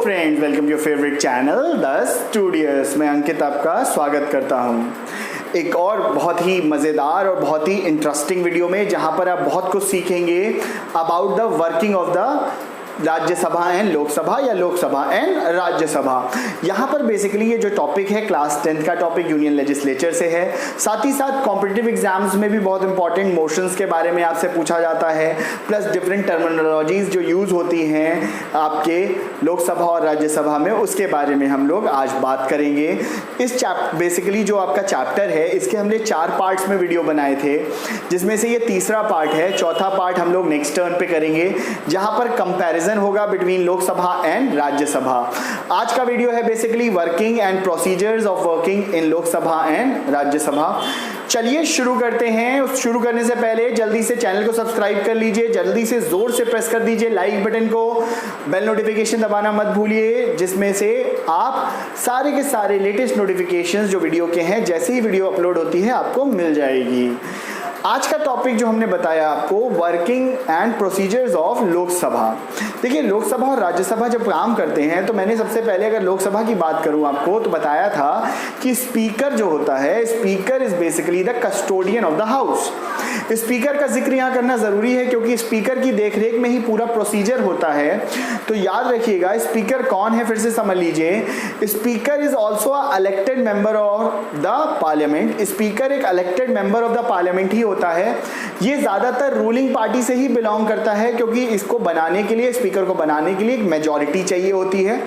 Friends, welcome to your favourite channel the Studious. मैं अंकित आपका स्वागत करता हूं एक और बहुत ही मज़ेदार और बहुत ही इंटरेस्टिंग वीडियो में, जहां पर आप बहुत कुछ सीखेंगे about the working of the Rajya Sabha and Lok Sabha या लोकसभा एंड राज्यसभा। यहाँ पर बेसिकली ये जो टॉपिक है क्लास 10 का टॉपिक यूनियन लेजिस्लेचर से है। साथ ही साथ कॉम्पिटिटिव एग्जाम्स में भी बहुत इंपॉर्टेंट मोशंस के बारे में आपसे पूछा जाता है, प्लस डिफरेंट टर्मिनोलॉजीज जो यूज़ होती हैं आपके लोकसभा और राज्यसभा में, उसके बारे में हम लोग आज बात करेंगे। इस बेसिकली जो आपका चैप्टर है, इसके हमने 4 पार्ट्स में वीडियो बनाए थे, जिसमें से ये तीसरा पार्ट है। चौथा पार्ट हम लोग नेक्स्ट टर्न पे करेंगे, जहाँ पर कंपैरिजन होगा बिटवीन लोकसभा एंड राज्यसभा। आज का वीडियो है basically working and procedures of working in Lok Sabha and Rajya Sabha. चलिए शुरू करते हैं। शुरू करने से पहले जल्दी से चैनल को सब्सक्राइब कर लीजिए, जल्दी से जोर से प्रेस कर दीजिए लाइक बटन को, बेल नोटिफिकेशन दबाना मत भूलिए, जिसमें से आप सारे के सारे लेटेस्ट नोटिफिकेशंस जो वीडियो के हैं, जैसे ही वीडियो अपलोड होती है आपको मिल जाएगी। आज का टॉपिक जो हमने बताया आपको, working and procedures of Lok Sabha. देखिए, लोकसभा और राज्यसभा जब काम करते हैं तो मैंने सबसे पहले अगर लोकसभा की बात करूं आपको तो बताया था कि स्पीकर जो होता है, speaker is basically the custodian of the house. Speaker का जिक्र यहाँ करना जरूरी है क्योंकि स्पीकर की देखरेख में ही पूरा प्रोसीजर होता है। तो याद रखिएगा, स्पीकर कौन है, फिर से समझ लीजिए। Speaker is also a elected member of the parliament. Speaker एक elected member of the parliament ही होता है। ये ज्यादातर रूलिंग पार्टी से ही बिलोंग करता है, क्योंकि इसको बनाने के लिए, स्पीकर को बनाने के लिए एक मेजॉरिटी चाहिए होती है,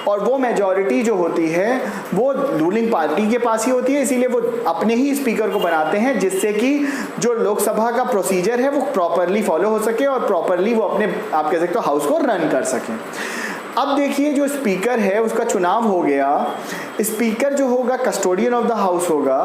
और वो मेजॉरिटी जो होती है वो रूलिंग पार्टी के पास ही होती है। इसीलिए वो अपने ही स्पीकर को बनाते हैं, जिससे कि जो लोकसभा का प्रोसीजर है वो प्रॉपरली फॉलो हो सके और प्रॉपरली वो अपने, आप कह सकते हो, हाउस को रन कर सके। अब देखिए, जो स्पीकर है उसका चुनाव हो गया, स्पीकर जो होगा कस्टोडियन ऑफ द हाउस होगा।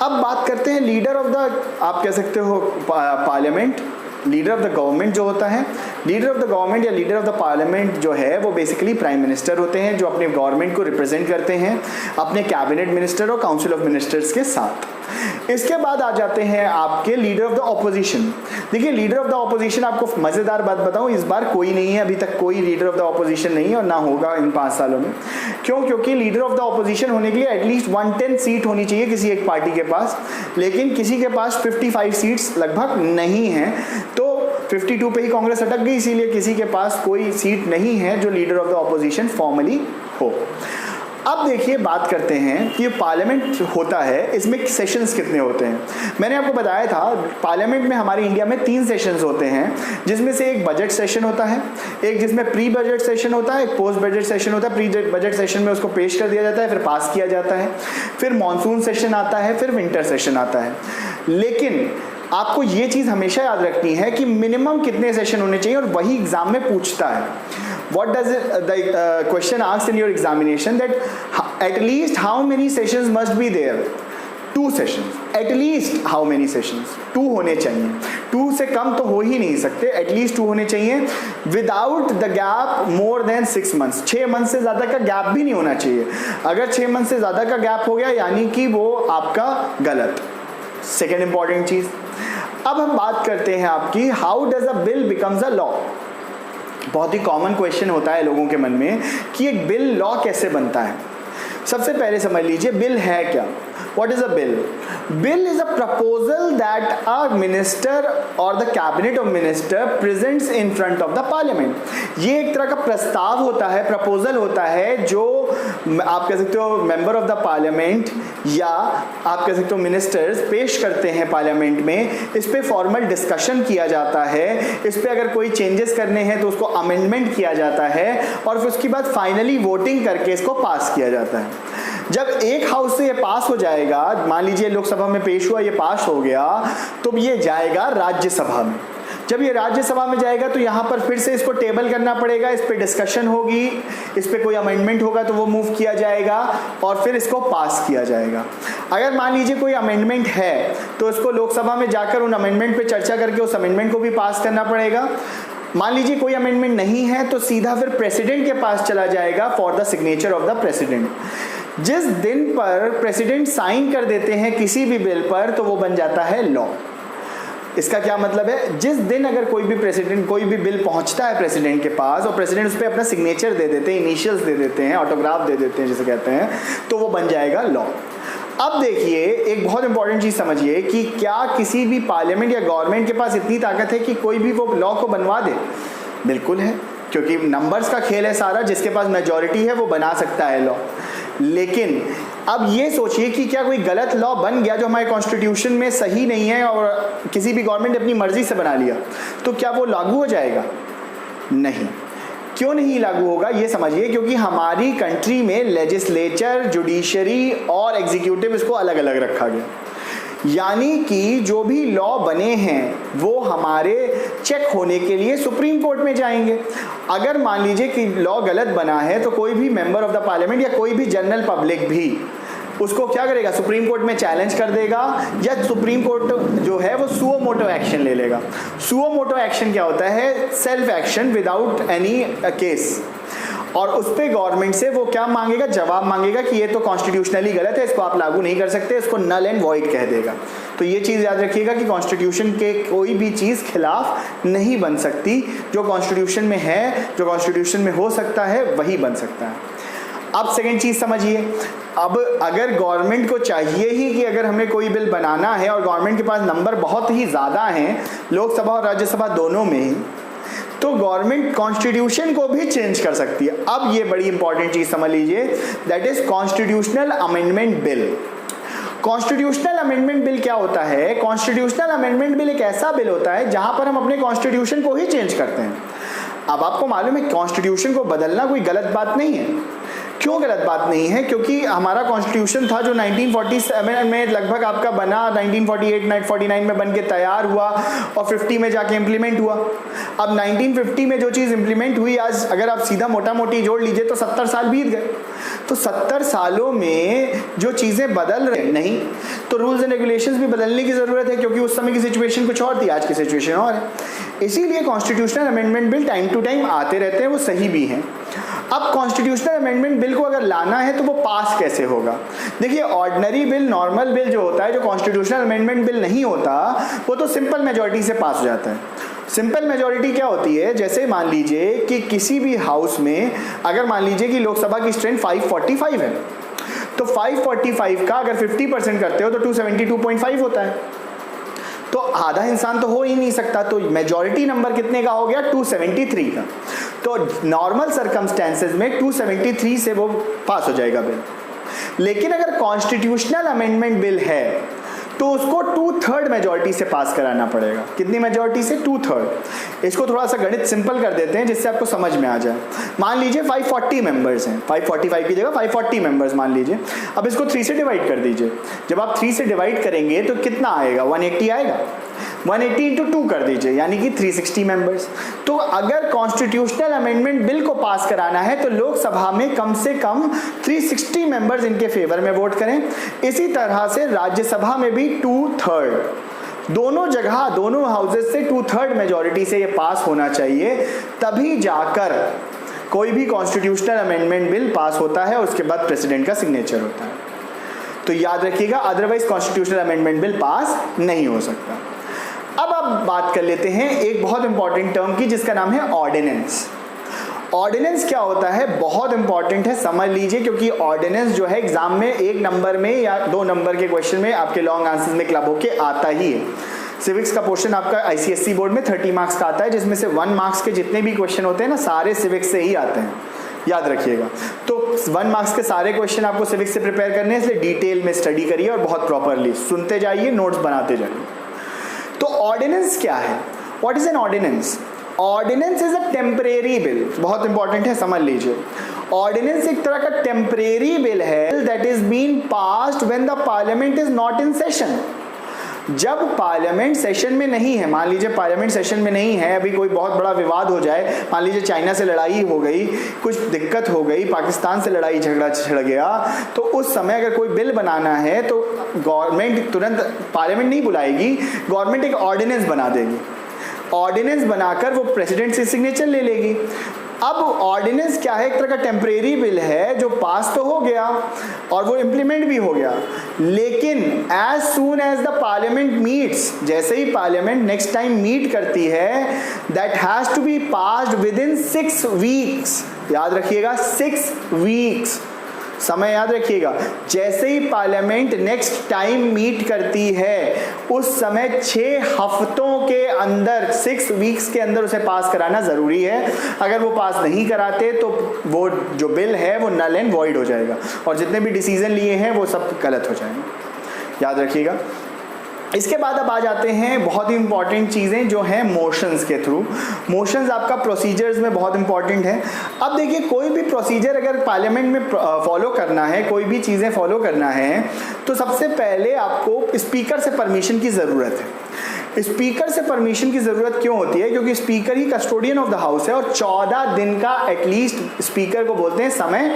अब बात करते हैं लीडर ऑफ द, आप कह सकते हो, parliament, leader of the government जो होता है। लीडर ऑफ द गवर्नमेंट या लीडर ऑफ द पार्लियामेंट जो है वो बेसिकली प्राइम मिनिस्टर होते हैं, जो अपने गवर्नमेंट को रिप्रेजेंट करते हैं अपने कैबिनेट मिनिस्टर और काउंसिल ऑफ मिनिस्टर्स के साथ। इसके बाद आ जाते हैं आपके लीडर ऑफ द ऑपोजिशन। देखिए, लीडर ऑफ द ऑपोजिशन, आपको मजेदार बात बताऊं, इस बार कोई नहीं है, अभी तक कोई लीडर ऑफ द ऑपोजिशन नहीं है और ना होगा इन 5 सालों में। क्यों? क्योंकि लीडर ऑफ द ऑपोजिशन होने के लिए एटलीस्ट 110 सीट होनी चाहिए किसी एक पार्टी के पास, लेकिन किसी के पास 55 सीट्स लगभग नहीं है। तो 52 पे ही कांग्रेस अटक गई, इसीलिए किसी के पास कोई सीट नहीं है जो leader of the opposition formally हो। अब देखिए, बात करते हैं कि पार्लियामेंट होता है, इसमें सेशंस कितने होते हैं। मैंने आपको बताया था पार्लियामेंट में हमारे इंडिया में 3 सेशंस होते हैं, जिसमें से एक बजट सेशन होता है, एक जिसमें प्री बजट सेशन होता है, एक पोस्ट बजट सेशन होता है। प्री बजट सेशन में उसको पेश कर दिया जाता है, फिर पास किया जाता है, फिर मॉनसून सेशन आता है, फिर विंटर सेशन आता है। लेकिन आपको ये चीज हमेशा याद रखनी है कि मिनिमम कितने सेशन होने चाहिए, और वही एग्जाम में पूछता है। What does the question asks in your examination, that at least how many sessions must be there? 2 sessions. At least how many sessions? 2 होने चाहिए। 2 से कम तो हो ही नहीं सकते, at least 2 होने चाहिए। Without the gap more than 6 months. 6 month से ज्यादा का गैप भी नहीं होना चाहिए। अगर 6 मंथ से ज्यादा का गैप हो गया, यानी कि वो आपका गलत। सेकेंड इंपॉर्टेंट चीज, अब हम बात करते हैं आपकी how does a bill becomes a law. बहुत ही कॉमन क्वेश्चन होता है लोगों के मन में कि एक बिल लॉ कैसे बनता है। सबसे पहले समझ लीजिए बिल है क्या। What is a bill? Bill is a proposal that a minister or the cabinet of minister presents in front of the parliament. ये एक तरह का प्रस्ताव होता है, प्रपोजल होता है, जो आप कह सकते हो मेंबर ऑफ द पार्लियामेंट या आप कह सकते हो मिनिस्टर्स पेश करते हैं पार्लियामेंट में। इस पे फॉर्मल डिस्कशन किया जाता है, इस पे अगर कोई चेंजेस करने हैं तो उसको अमेंडमेंट किया जाता है, और फिर उसके बाद फाइनली वोटिंग करके इसको पास किया जाता है। जब एक हाउस से ये पास हो जाएगा, मान लीजिए लोकसभा में पेश हुआ, ये पास हो गया, तो ये जाएगा राज्यसभा में। जब ये राज्यसभा में जाएगा तो यहाँ पर फिर से इसको टेबल करना पड़ेगा, इस पे डिस्कशन होगी, इस पे कोई अमेंडमेंट होगा तो वो मूव किया जाएगा और फिर इसको पास किया जाएगा। अगर मान लीजिए कोई अमेंडमेंट है तो इसको लोकसभा में जाकर उन अमेंडमेंट पे चर्चा करके उस अमेंडमेंट को भी पास करना पड़ेगा। मान लीजिए कोई अमेंडमेंट नहीं है तो सीधा फिर प्रेसिडेंट के पास चला जाएगा for the signature of the president. जिस दिन पर प्रेसिडेंट साइन कर देते हैं किसी भी बिल पर तो वो बन जाता है लॉ। इसका क्या मतलब है, जिस दिन अगर कोई भी बिल पहुंचता है प्रेसिडेंट के पास और प्रेसिडेंट उस पर अपना सिग्नेचर दे देते हैं, इनिशियल्स दे देते हैं, ऑटोग्राफ दे देते हैं जिसे कहते हैं, तो वो बन जाएगा लॉ। अब देखिए एक बहुत इंपॉर्टेंट चीज समझिए कि क्या किसी भी पार्लियामेंट या गवर्नमेंट के पास इतनी ताकत है कि कोई भी वो लॉ को बनवा दे? बिल्कुल है, क्योंकि नंबर्स का खेल है सारा, जिसके पास मेजॉरिटी है वो बना सकता है लॉ। लेकिन अब ये सोचिए कि क्या कोई गलत लॉ बन गया जो हमारे कॉन्स्टिट्यूशन में सही नहीं है और किसी भी गवर्नमेंट ने अपनी मर्जी से बना लिया, तो क्या वो लागू हो जाएगा? नहीं। क्यों नहीं लागू होगा ये समझिए, क्योंकि हमारी कंट्री में लेजिस्लेचर, जुडिशरी और एग्जीक्यूटिव इसको अलग अलग रखा गया। यानी कि जो भी लॉ बने हैं वो हमारे चेक होने के लिए सुप्रीम कोर्ट में जाएंगे। अगर मान लीजिए कि लॉ गलत बना है तो कोई भी मेंबर ऑफ द पार्लियामेंट या कोई भी जनरल पब्लिक भी उसको क्या करेगा, सुप्रीम कोर्ट में चैलेंज कर देगा, या सुप्रीम कोर्ट जो है वो सुओ मोटो एक्शन ले लेगा। सुओ मोटो एक्शन क्या होता है? Self action without any case. और उस पर गवर्नमेंट से वो क्या मांगेगा? जवाब मांगेगा कि ये तो कॉन्स्टिट्यूशनली गलत है, इसको आप लागू नहीं कर सकते, इसको नल एंड वॉइड कह देगा। तो ये चीज़ याद रखिएगा कि कॉन्स्टिट्यूशन के कोई भी चीज़ खिलाफ नहीं बन सकती। जो कॉन्स्टिट्यूशन में है, जो कॉन्स्टिट्यूशन में हो सकता है, वही बन सकता है। अब सेकेंड चीज़ समझिए, अब अगर गवर्नमेंट को चाहिए ही कि अगर हमें कोई बिल बनाना है और गवर्नमेंट के पास नंबर बहुत ही ज़्यादा हैं, लोकसभा और राज्यसभा दोनों में ही, तो गवर्नमेंट कॉन्स्टिट्यूशन को भी चेंज कर सकती है। अब ये बड़ी इंपॉर्टेंट चीज समझ लीजिए, that is constitutional amendment bill. Constitutional amendment bill क्या होता है? कॉन्स्टिट्यूशनल अमेंडमेंट बिल एक ऐसा बिल होता है जहां पर हम अपने कॉन्स्टिट्यूशन को ही चेंज करते हैं। अब आपको मालूम है कॉन्स्टिट्यूशन को बदलना कोई गलत बात नहीं है। क्यों गलत बात नहीं है? क्योंकि हमारा कॉन्स्टिट्यूशन था जो 1947 में लगभग आपका बना, 1948-49 में बन के तैयार हुआ और 50 में जाके इम्प्लीमेंट हुआ। अब 1950 में जो चीज़ इम्प्लीमेंट हुई, आज अगर आप सीधा मोटा मोटी जोड़ लीजिए तो 70 साल बीत गए। तो 70 सालों में जो चीज़ें बदल रही नहीं, तो रूल्स एंड रेगुलेशंस भी बदलने की ज़रूरत है, क्योंकि उस समय की सिचुएशन कुछ और थी, आज की सिचुएशन और है। इसीलिए constitutional amendment bill time to time आते रहते हैं, वो सही भी हैं। अब कॉन्स्टिट्यूशनल अमेंडमेंट बिल को अगर लाना है तो वो पास कैसे होगा? देखिए, ऑर्डिनरी बिल, नॉर्मल बिल जो होता है, जो कॉन्स्टिट्यूशनल अमेंडमेंट बिल नहीं होता, वो तो सिंपल मेजॉरिटी से पास हो जाता है। सिंपल मेजॉरिटी क्या होती है? जैसे मान लीजिए कि किसी भी हाउस में अगर मान लीजिए कि लोकसभा की स्ट्रेंथ 545 है, तो 545 का अगर 50% करते हो तो 272.5 होता है। तो आधा इंसान तो हो ही नहीं सकता, तो मेजॉरिटी नंबर कितने का हो गया? 273 का। तो नॉर्मल सर्कमस्टेंसेस में 273 से वो पास हो जाएगा बिल। लेकिन अगर कॉन्स्टिट्यूशनल अमेंडमेंट बिल है तो उसको 2/3 मेजॉरिटी से पास कराना पड़ेगा। कितनी मेजॉरिटी से? 2/3। इसको थोड़ा सा गणित सिंपल कर देते हैं जिससे आपको समझ में आ जाए। मान लीजिए 540 मेंबर्स हैं, 545 की जगह 540 मेंबर्स मान लीजिए। अब इसको 3 से डिवाइड कर दीजिए। जब आप 3 से डिवाइड करेंगे तो कितना आएगा? 180 आएगा। 180 इंटू 2 कर दीजिए, यानी कि 360 मेंबर्स। तो अगर कॉन्स्टिट्यूशनल अमेंडमेंट बिल को पास कराना है तो लोकसभा में कम से कम 360 मेंबर्स इनके फेवर में वोट करें। इसी तरह से राज्यसभा में भी 2/3, दोनों जगह, दोनों हाउसेस से 2/3 मेजॉरिटी से ये पास होना चाहिए, तभी जाकर कोई भी कॉन्स्टिट्यूशनल अमेंडमेंट बिल पास होता है। उसके बाद प्रेसिडेंट का सिग्नेचर होता है। तो याद रखिएगा, otherwise constitutional amendment bill pass नहीं हो सकता। अब आप बात कर लेते हैं एक बहुत इंपॉर्टेंट टर्म की, जिसका नाम है ऑर्डिनेंस। ऑर्डिनेंस क्या होता है? बहुत इंपॉर्टेंट है, समझ लीजिए, क्योंकि ऑर्डिनेंस जो है एग्जाम में 1 नंबर में या 2 नंबर के क्वेश्चन में आपके लॉन्ग आंसर्स में क्लब होके आता ही है। सिविक्स का पोर्शन आपका ICSE बोर्ड में 30 मार्क्स का आता है, जिसमें से 1 मार्क्स के जितने भी क्वेश्चन होते हैं ना, सारे सिविक्स से ही आते हैं, याद रखिएगा। तो 1 मार्क्स के सारे क्वेश्चन आपको सिविक्स से प्रिपेयर करने हैं, इसलिए डिटेल में स्टडी करिए और बहुत प्रॉपरली सुनते जाइए, नोट्स बनाते जाइए। तो ऑर्डिनेंस क्या है? What is an ordinance? Ordinance is a temporary bill. बहुत इंपॉर्टेंट है, समझ लीजिए। ऑर्डिनेंस एक तरह का टेम्परेरी बिल है that is been passed when the parliament is not in session. जब पार्लियामेंट सेशन में नहीं है, मान लीजिए पार्लियामेंट सेशन में नहीं है, अभी कोई बहुत बड़ा विवाद हो जाए, मान लीजिए चाइना से लड़ाई हो गई, कुछ दिक्कत हो गई, पाकिस्तान से लड़ाई झगड़ा छिड़ गया, तो उस समय अगर कोई बिल बनाना है तो गवर्नमेंट तुरंत पार्लियामेंट नहीं बुलाएगी, गवर्नमेंट एक ऑर्डिनेंस बना देगी। ऑर्डिनेंस बनाकर वो प्रेसिडेंट से सिग्नेचर ले लेगी। अब ऑर्डिनेंस क्या है, एक तरह का टेम्परेरी बिल है जो पास तो हो गया और वो इम्प्लीमेंट भी हो गया, लेकिन as soon as the parliament meets, जैसे ही पार्लियामेंट नेक्स्ट टाइम मीट करती है, that has to be passed within 6 weeks. याद रखिएगा 6 वीक्स, समय याद रखिएगा। जैसे ही पार्लियामेंट नेक्स्ट टाइम मीट करती है उस समय 6 हफ्तों के अंदर, 6 वीक्स के अंदर उसे पास कराना जरूरी है। अगर वो पास नहीं कराते तो वो जो बिल है वो नल एंड वॉइड हो जाएगा और जितने भी डिसीजन लिए हैं वो सब गलत हो जाएंगे, याद रखिएगा। इसके बाद अब आ जाते हैं बहुत ही इंपॉर्टेंट चीज़ें जो हैं मोशंस के थ्रू। मोशंस आपका प्रोसीजर्स में बहुत इंपॉर्टेंट है। अब देखिए कोई भी प्रोसीजर अगर पार्लियामेंट में फॉलो करना है, कोई भी चीज़ें फॉलो करना है, तो सबसे पहले आपको स्पीकर से परमिशन की ज़रूरत है। स्पीकर से परमिशन की ज़रूरत क्यों होती है? क्योंकि speaker he custodian of the house है और 14 दिन का एटलीस्ट स्पीकर को बोलते हैं समय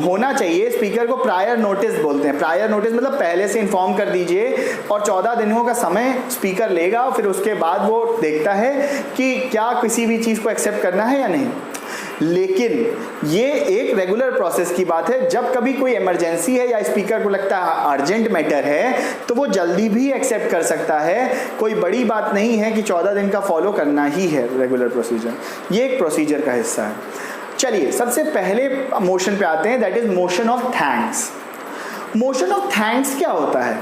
होना चाहिए। स्पीकर को प्रायर नोटिस बोलते हैं। प्रायर नोटिस मतलब पहले से इन्फॉर्म कर दीजिए और 14 दिनों का समय स्पीकर लेगा और फिर उसके बाद वो देखता है कि क्या किसी भी चीज़ को एक्सेप्ट करना है या नहीं। लेकिन ये एक रेगुलर प्रोसेस की बात है। जब कभी कोई इमरजेंसी है या स्पीकर को लगता है अर्जेंट मैटर है तो वो जल्दी भी एक्सेप्ट कर सकता है। कोई बड़ी बात नहीं है कि 14 दिन का फॉलो करना ही है रेगुलर प्रोसीजर। ये एक प्रोसीजर का हिस्सा है। चलिए सबसे पहले मोशन पे आते हैं, that is motion of thanks. Motion of thanks क्या होता है?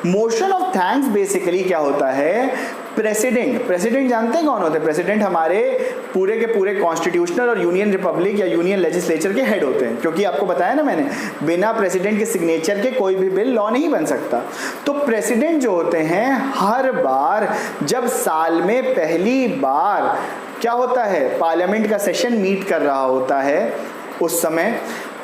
मोशन ऑफ थैंक्स बेसिकली क्या होता है, प्रेसिडेंट जानते हैं कौन होते हैं? प्रेसिडेंट हमारे पूरे के पूरे कॉन्स्टिट्यूशनल और यूनियन रिपब्लिक या यूनियन लेजिस्लेचर के हेड होते हैं, क्योंकि आपको बताया ना मैंने, बिना प्रेसिडेंट के सिग्नेचर के कोई भी बिल लॉ नहीं बन सकता। तो प्रेसिडेंट जो होते हैं हर बार जब साल में पहली बार क्या होता है, पार्लियामेंट का सेशन मीट कर रहा होता है उस समय,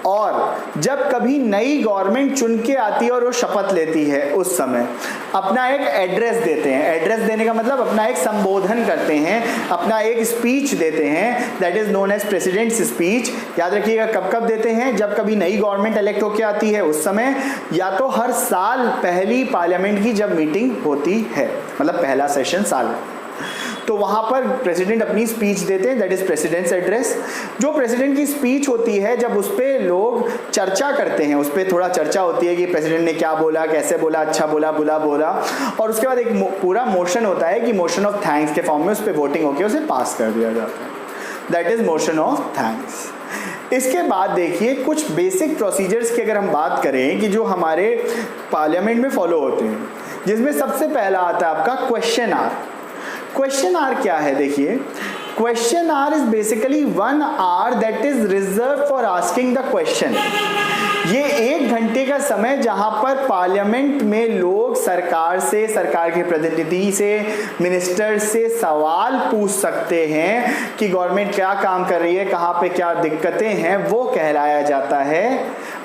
और जब कभी नई गवर्नमेंट चुन के आती है और वो शपथ लेती है उस समय अपना एक एड्रेस देते हैं। एड्रेस देने का मतलब अपना एक संबोधन करते हैं, अपना एक स्पीच देते हैं, that is known as president's speech. याद रखिएगा कब कब देते हैं, जब कभी नई गवर्नमेंट इलेक्ट होकर आती है उस समय, या तो हर साल पहली पार्लियामेंट की जब मीटिंग होती है, मतलब पहला सेशन साल, तो वहां पर प्रेसिडेंट अपनी स्पीच देते हैं, दैट इज प्रेसिडेंट्स एड्रेस। जो प्रेसिडेंट की स्पीच होती है जब उस पर लोग चर्चा करते हैं, उस पर थोड़ा चर्चा होती है कि प्रेसिडेंट ने क्या बोला, कैसे बोला, अच्छा बोला, बुरा बोला, और उसके बाद एक पूरा मोशन होता है कि मोशन ऑफ थैंक्स के फॉर्म में उस पर वोटिंग होकर उसे पास कर दिया जाता है, that is motion of thanks. इसके बाद देखिए कुछ बेसिक प्रोसीजर्स की अगर हम बात करें कि जो हमारे पार्लियामेंट में फॉलो होते हैं, जिसमें सबसे पहला आता है आपका क्वेश्चन आवर। क्वेश्चन आवर क्या है? देखिए question our is basically 1 hour that is reserve for asking the question. ये 1 घंटे का समय जहां पर पार्लियामेंट में लोग सरकार से, सरकार के प्रतिनिधि से, मिनिस्टर से सवाल पूछ सकते हैं कि गवर्नमेंट क्या काम कर रही है, कहां पे क्या दिक्कतें हैं, वो कहलाया जाता है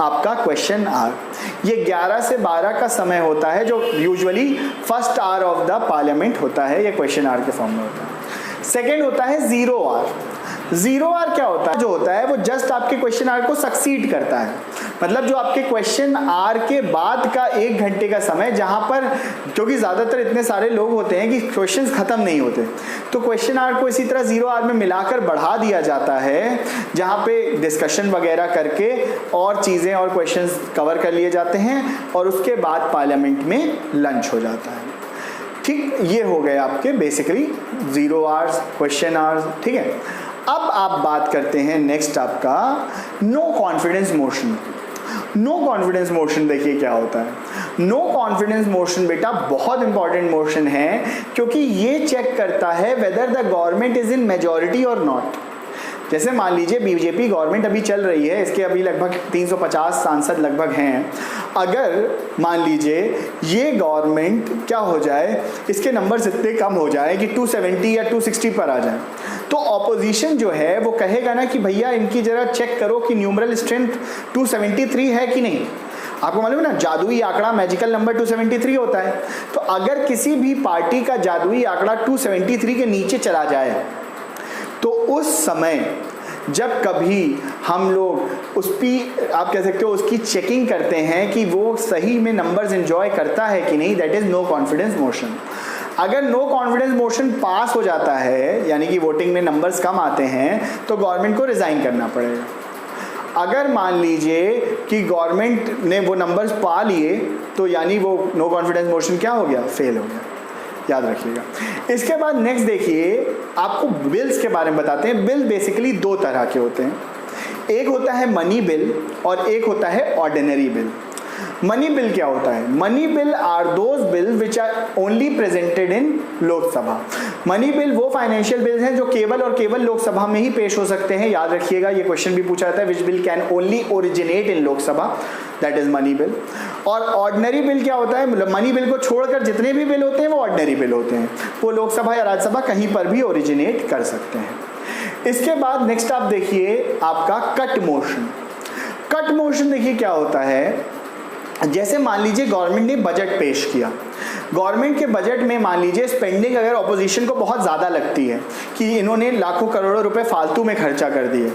आपका क्वेश्चन आवर। ये 11 से 12 का समय होता है जो usually first hour of the parliament होता है, ये क्वेश्चन आवर के फॉर्म में होता है। सेकेंड होता है जीरो आवर। जीरो आवर क्या होता है? जो होता है वो जस्ट आपके क्वेश्चन आवर को सक्सीड करता है, मतलब जो आपके क्वेश्चन आवर के बाद का 1 घंटे का समय, जहां पर क्योंकि ज्यादातर इतने सारे लोग होते हैं कि क्वेश्चंस खत्म नहीं होते, तो क्वेश्चन आवर को इसी तरह जीरो आवर में मिलाकर बढ़ा दिया जाता है, जहां पे डिस्कशन वगैरह करके और चीजें और क्वेश्चंस कवर कर लिए जाते हैं और उसके बाद पार्लियामेंट में लंच हो जाता है। ठीक, ये हो गए आपके basically zero hours, question hours. ठीक है, अब आप बात करते हैं नेक्स्ट आपका no confidence motion. No confidence motion देखिए क्या होता है। नो कॉन्फिडेंस मोशन बेटा बहुत इंपॉर्टेंट मोशन है, क्योंकि ये चेक करता है whether the government is in majority और नॉट। जैसे मान लीजिए बीजेपी गवर्नमेंट अभी चल रही है, इसके अभी लगभग 350 सांसद लगभग हैं। अगर मान लीजिए ये गवर्नमेंट क्या हो जाए, इसके नंबर्स इतने कम हो जाए कि 270 या 260 पर आ जाए, तो ऑपोजिशन जो है वो कहेगा ना कि भैया इनकी जरा चेक करो कि न्यूमरल स्ट्रेंथ 273 है कि नहीं। आपको मालूम है ना, जादुई आंकड़ा मैजिकल नंबर 273 होता है। तो अगर किसी भी पार्टी का जादुई आंकड़ा 273 के नीचे चला जाए तो उस समय जब कभी हम लोग उस पर आप कह सकते हो उसकी चेकिंग करते हैं कि वो सही में नंबर्स एंजॉय करता है कि नहीं, that is no confidence motion. अगर नो कॉन्फिडेंस मोशन पास हो जाता है, यानी कि वोटिंग में नंबर्स कम आते हैं, तो गवर्नमेंट को रिज़ाइन करना पड़ेगा। अगर मान लीजिए कि गवर्नमेंट ने वो नंबर्स पा लिए, तो यानी वो नो कॉन्फिडेंस मोशन क्या हो गया, फेल हो गया। याद रखिएगा। इसके बाद नेक्स्ट देखिए, आपको बिल्स के बारे में बताते हैं। बिल बेसिकली दो तरह के होते हैं, एक होता है मनी बिल और एक होता है ऑर्डिनरी बिल। मनी बिल क्या होता है? Money bill are those bills which are only presented in Lok Sabha. Money bill वो फाइनेंशियल बिल्स हैं जो केवल और केवल लोकसभा में ही पेश हो सकते हैं। याद रखिएगा, ये क्वेश्चन भी पूछा जाता है, which bill can only originate in Lok Sabha, that is money bill. और ऑर्डिनरी बिल क्या होता है? मतलब मनी बिल को छोड़कर जितने भी बिल होते हैं वो ऑर्डिनरी बिल होते हैं, वो लोकसभा या राज्यसभा कहीं पर भी ओरिजिनेट कर सकते हैं। इसके बाद नेक्स्ट आप देखिए आपका कट मोशन। कट मोशन देखिए क्या होता है, जैसे मान लीजिए गवर्नमेंट ने बजट पेश किया, गवर्नमेंट के बजट में मान लीजिए स्पेंडिंग अगर ऑपोजिशन को बहुत ज़्यादा लगती है कि इन्होंने लाखों करोड़ों रुपए फालतू में खर्चा कर दिए,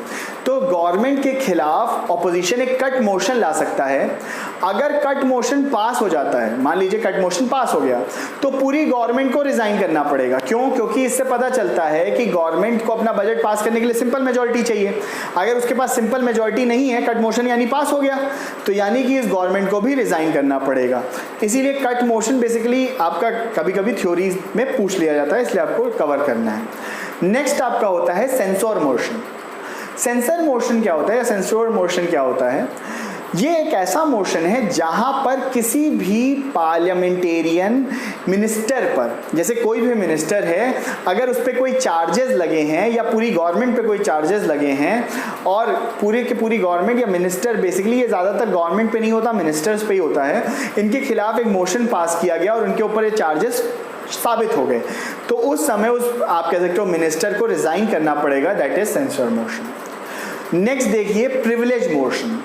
तो गवर्नमेंट के खिलाफ ऑपोजिशन एक कट मोशन ला सकता है। अगर कट मोशन पास हो जाता है, मान लीजिए कट मोशन पास हो गया, तो पूरी गवर्नमेंट को रिजाइन करना पड़ेगा। क्यों? क्योंकि इससे पता चलता है कि गवर्नमेंट को अपना बजट पास करने के लिए सिंपल मेजॉरिटी चाहिए। अगर उसके पास सिंपल मेजॉरिटी नहीं है, कट मोशन यानी पास हो गया, तो यानी कि इस गवर्नमेंट को भी रिजाइन करना पड़ेगा। इसीलिए कट मोशन बेसिकली आपका कभी कभी थ्योरीज में पूछ लिया जाता है, इसलिए आपको कवर करना है। नेक्स्ट आपका होता है सेंसर मोशन। सेंसर मोशन क्या होता है या सेंसर मोशन क्या होता है? ये एक ऐसा मोशन है जहां पर किसी भी पार्लियामेंटेरियन मिनिस्टर पर, जैसे कोई भी मिनिस्टर है, अगर उस पर कोई चार्जेस लगे हैं या पूरी गवर्नमेंट पे कोई चार्जेस लगे हैं, और पूरे की पूरी गवर्नमेंट या मिनिस्टर, बेसिकली ये ज़्यादातर गवर्नमेंट पे नहीं होता, मिनिस्टर्स पे ही होता है, इनके खिलाफ एक मोशन पास किया गया और उनके ऊपर ये चार्जेस साबित हो गए, तो उस समय उस आप कह सकते हो मिनिस्टर को रिजाइन करना पड़ेगा, that is censure motion. Next देखिए प्रिविलेज मोशन।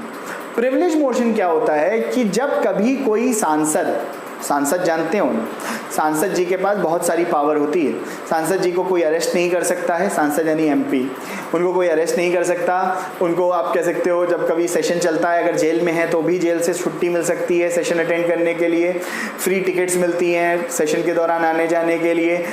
प्रिविलेज मोशन क्या होता है कि जब कभी कोई सांसद जानते हो ना, सांसद जी के पास बहुत सारी पावर होती है। सांसद जी को कोई अरेस्ट नहीं कर सकता है, सांसद यानी एमपी, उनको कोई अरेस्ट नहीं कर सकता। उनको आप कह सकते हो जब कभी सेशन चलता है, अगर जेल में है तो भी जेल से छुट्टी मिल सकती है सेशन अटेंड करने के लिए, फ्री टिकट्स मिलती हैं सेशन के दौरान आने जाने के लिए,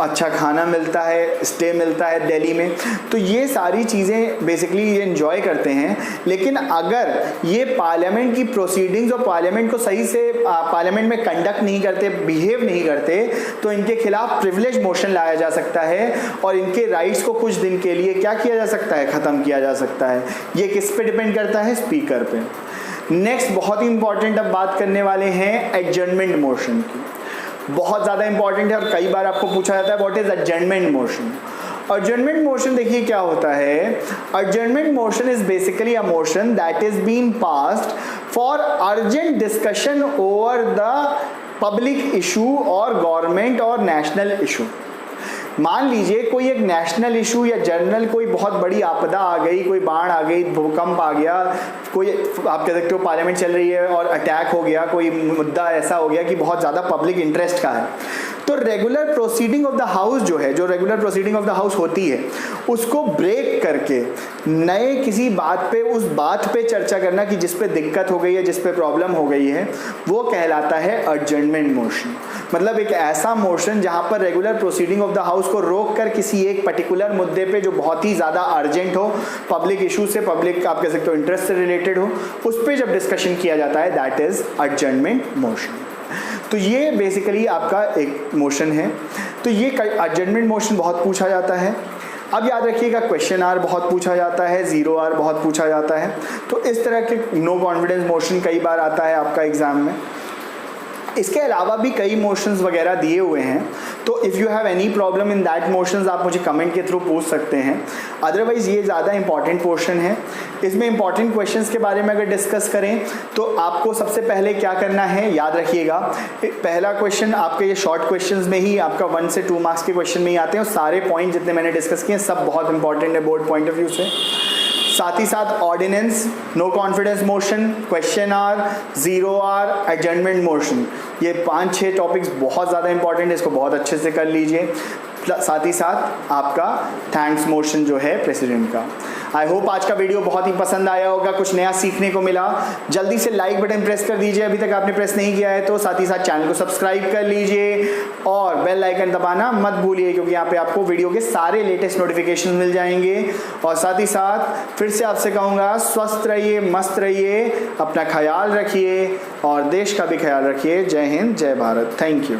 अच्छा खाना मिलता है, स्टे मिलता है दिल्ली में, तो ये सारी चीज़ें बेसिकली ये एंजॉय करते हैं। लेकिन अगर ये पार्लियामेंट की प्रोसीडिंग्स और पार्लियामेंट को सही से पार्लियामेंट में कंडक्ट नहीं करते, बिहेव नहीं करते, तो इनके खिलाफ प्रिविलेज मोशन लाया जा सकता है और इनके राइट्स को कुछ दिन के लिए क्या किया जा सकता है, ख़त्म किया जा सकता है। ये किस पे डिपेंड करता है? स्पीकर पे। नेक्स्ट बहुत ही इंपॉर्टेंट अब बात करने वाले हैं एडजर्नमेंट मोशन की, बहुत ज़्यादा इंपॉर्टेंट है और कई बार आपको पूछा जाता है what is adjournment motion. Adjournment motion देखिए क्या होता है। Adjournment motion is basically a motion that is been passed for urgent discussion over the public issue और गवर्नमेंट और नेशनल इशू। मान लीजिए कोई एक नेशनल इशू या जनरल कोई बहुत बड़ी आपदा आ गई, कोई बाढ़ आ गई, भूकंप आ गया, कोई आप कह सकते हो पार्लियामेंट चल रही है और अटैक हो गया, कोई मुद्दा ऐसा हो गया कि बहुत ज़्यादा पब्लिक इंटरेस्ट का है, तो regular proceeding of the house जो है, जो regular proceeding of the house होती है, उसको ब्रेक करके नए किसी बात पे, उस बात पे चर्चा करना कि जिस पे दिक्कत हो गई है, जिस पे प्रॉब्लम हो गई है, वो कहलाता है एडजर्नमेंट मोशन। मतलब एक ऐसा मोशन जहां पर regular proceeding of the house को रोक कर किसी एक पर्टिकुलर मुद्दे पे जो बहुत ही ज़्यादा अर्जेंट हो, पब्लिक इशू से, पब्लिक आप कह सकते हो इंटरेस्ट से रिलेटेड हो, उस पर जब डिस्कशन किया जाता है, दैट इज एडजर्नमेंट मोशन। तो ये बेसिकली आपका एक मोशन है। तो ये एडजर्नमेंट मोशन बहुत पूछा जाता है। अब याद रखिएगा क्वेश्चन आर बहुत पूछा जाता है, जीरो आर बहुत पूछा जाता है। तो इस तरह के नो कॉन्फिडेंस मोशन कई बार आता है आपका एग्जाम में। इसके अलावा भी कई मोशंस वगैरह दिए हुए हैं, तो if you have any problem in that motions आप मुझे कमेंट के थ्रू पूछ सकते हैं। अदरवाइज़ ये ज़्यादा इंपॉर्टेंट पोर्शन है। इसमें इंपॉर्टेंट क्वेश्चंस के बारे में अगर डिस्कस करें तो आपको सबसे पहले क्या करना है, याद रखिएगा पहला क्वेश्चन आपके ये शॉर्ट क्वेश्चंस में ही आपका 1 से 2 मार्क्स के क्वेश्चन में ही आते हैं और सारे पॉइंट जितने मैंने डिस्कस किए सब बहुत इंपॉर्टेंट है बोर्ड पॉइंट ऑफ व्यू से। साथ ही साथ ordinance, no confidence motion, question hour, zero hour, adjournment motion, ये 5-6 टॉपिक्स बहुत ज़्यादा इंपॉर्टेंट है, इसको बहुत अच्छे से कर लीजिए। साथ ही साथ आपका थैंक्स मोशन जो है प्रेसिडेंट का। आई होप आज का वीडियो बहुत ही पसंद आया होगा, कुछ नया सीखने को मिला। जल्दी से लाइक बटन प्रेस कर दीजिए अभी तक आपने प्रेस नहीं किया है तो, साथ ही साथ चैनल को सब्सक्राइब कर लीजिए और बेल आइकन दबाना मत भूलिए, क्योंकि यहाँ पे आपको वीडियो के सारे लेटेस्ट नोटिफिकेशन मिल जाएंगे। और साथ ही साथ फिर से आपसे कहूँगा, स्वस्थ रहिए, मस्त रहिए, अपना ख्याल रखिए और देश का भी ख्याल रखिए। जय हिंद, जय भारत। Thank you.